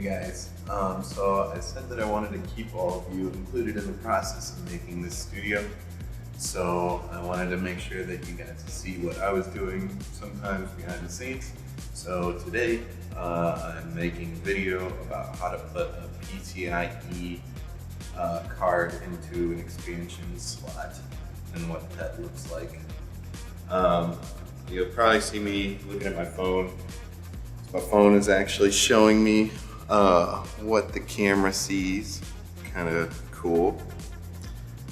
Hey guys, so I said that I wanted to keep all of you included in the process of making this studio. So I wanted to make sure that you got to see what I was doing sometimes behind the scenes. So today I'm making a video about how to put a PCIe card into an expansion slot and what that looks like. You'll probably see me looking at my phone. My phone is actually showing me what the camera sees. Kind of cool.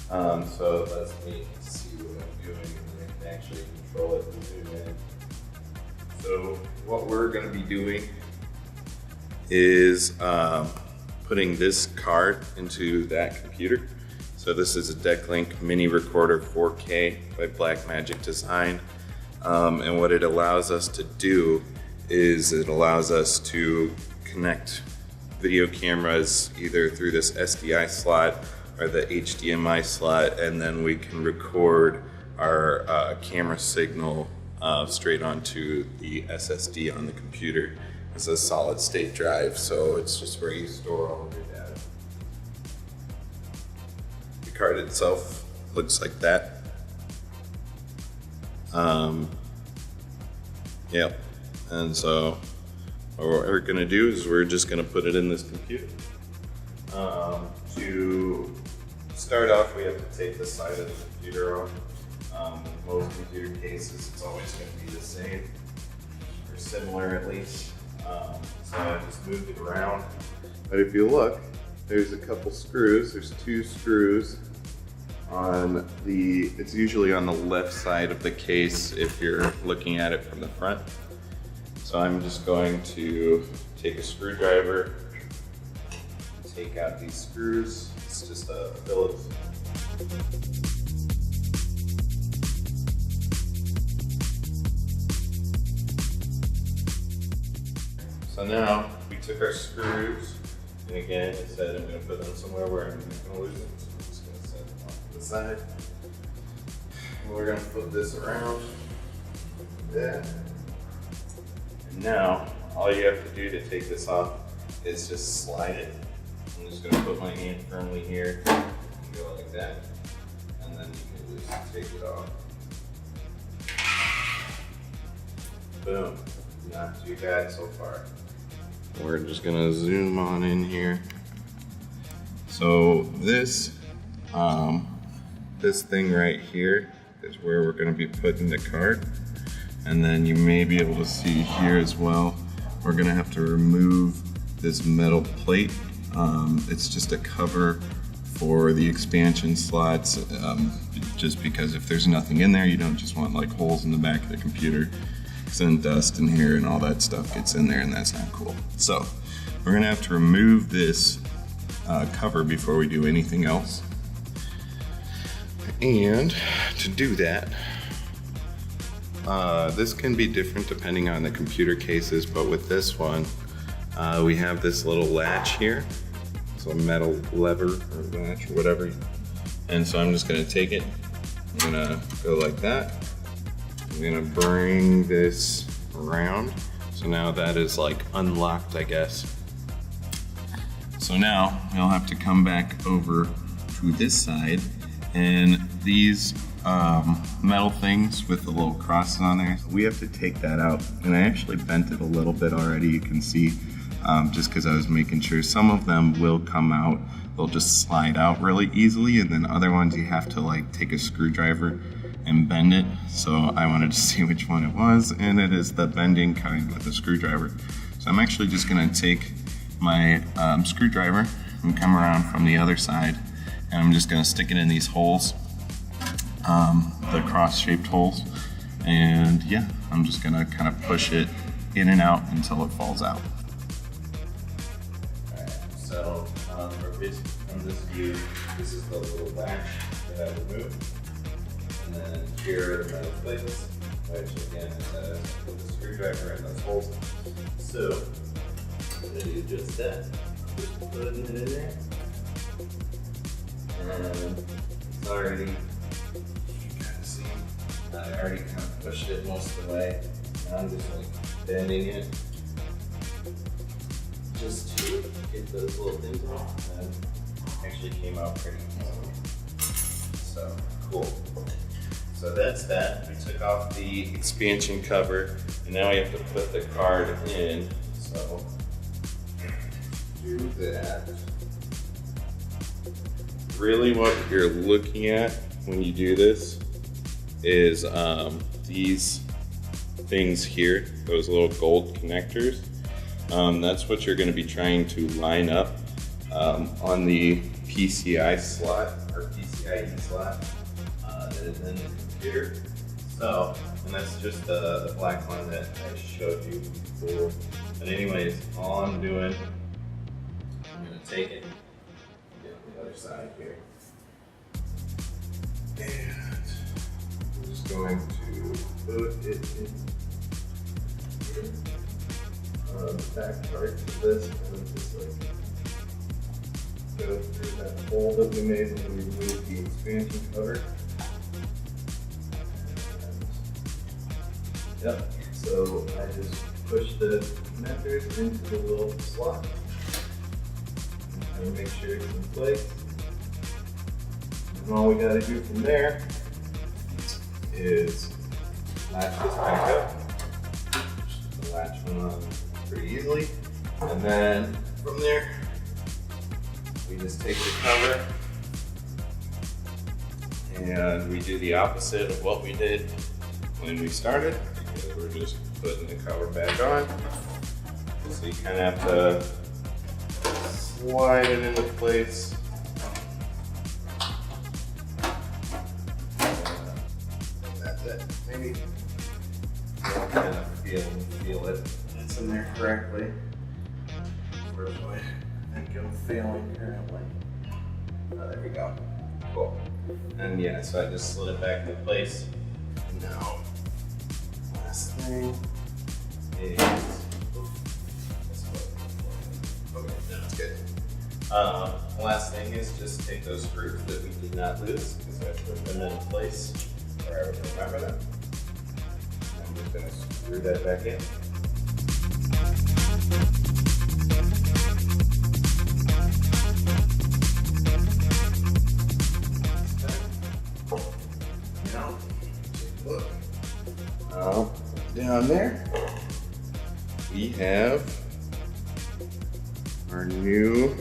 So it lets me see what I'm doing and I can actually control it and zoom in. So what we're going to be doing is putting this card into that computer. So this is a DeckLink Mini Recorder 4K by Blackmagic Design. And what it allows us to do is it allows us to connect video cameras either through this SDI slot or the HDMI slot, and then we can record our camera signal straight onto the SSD on the computer. It's a solid state drive, so it's just where you store all of your data. The card itself looks like that. Yep. And so what we're gonna do is we're just gonna put it in this computer. To start off, we have to take the side of the computer off. In most computer cases, it's always gonna be the same, or similar at least. So I just moved it around. But if you look, there's a couple screws. There's two screws on the, it's usually on the left side of the case if you're looking at it from the front. So I'm just going to take a screwdriver, take out these screws. It's just a Phillips. So now we took our screws, and again, I said I'm going to put them somewhere where I'm not going to lose them. So I'm just going to set them off to the side. And we're going to flip this around like that. And now, all you have to do to take this off is just slide it. I'm just going to put my hand firmly here and go like that. And then you can just take it off. Boom. Not too bad so far. We're just going to zoom on in here. So this, this thing right here is where we're going to be putting the card. And then you may be able to see here as well, we're gonna have to remove this metal plate. It's just a cover for the expansion slots, just because if there's nothing in there, you don't just want like holes in the back of the computer. Because then dust in here and all that stuff gets in there and that's not cool. So we're gonna have to remove this cover before we do anything else. And to do that, this can be different depending on the computer cases, but with this one, we have this little latch here. It's a metal lever or latch or whatever. And so I'm just gonna take it, I'm gonna go like that. I'm gonna bring this around. So now that is like unlocked, I guess. So now you'll have to come back over to this side, and these metal things with the little crosses on there, we have to take that out. And I actually bent it a little bit already, you can see, just because I was making sure. Some of them will come out, they'll just slide out really easily, and then other ones you have to like take a screwdriver and bend it. So I wanted to see which one it was, and it is the bending kind with a screwdriver. So I'm actually just gonna take my screwdriver and come around from the other side, and I'm just gonna stick it in these holes. The cross-shaped holes, and yeah, I'm just gonna kind of push it in and out until it falls out. Alright, so from this view, this is the little latch that I removed, and then here are the metal plates, which again is with the screwdriver in those holes. So I'm gonna do just that. Just putting it in there, and it's already. I already kind of pushed it most of the way. Now I'm just like bending it just to get those little things off, and actually came out pretty easily. So, cool. So that's that. We took off the expansion cover, and now we have to put the card in. So, do that. Really what you're looking at when you do this is these things here, those little gold connectors. That's what you're going to be trying to line up on the PCI slot or PCIe slot that is in the computer. So, and that's just the black one that I showed you before. But anyways, all I'm doing, I'm going to take it on the other side here. And I'm just going to put it in the back part of this, and just like go through that hole that we made when we removed the expansion cover. And, yep, so I just push the connectors into the little slot and make sure it's in place. And all we gotta do from there is latch this back up. Just the latch one on pretty easily. And then from there, we just take the cover and we do the opposite of what we did when we started, because we're just putting the cover back on. So you kind of have to slide it into place. That's it. Maybe you'll kind of feel it. It's in there correctly. Unfortunately, I think I'm failing currently. Oh, there we go. Cool. And yeah, so I just slid it back into place. And now, last thing is. Okay, no, it's good. Last thing is just take those screws that we did not lose, because I put them in place where I would remember them. I'm just going to screw that back in. Now, take a look. Down there, we have our new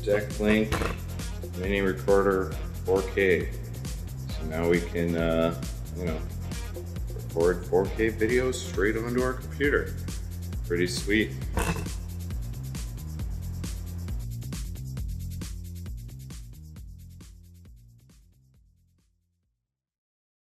DeckLink Mini Recorder 4K. So now we can, record 4K videos straight onto our computer. Pretty sweet.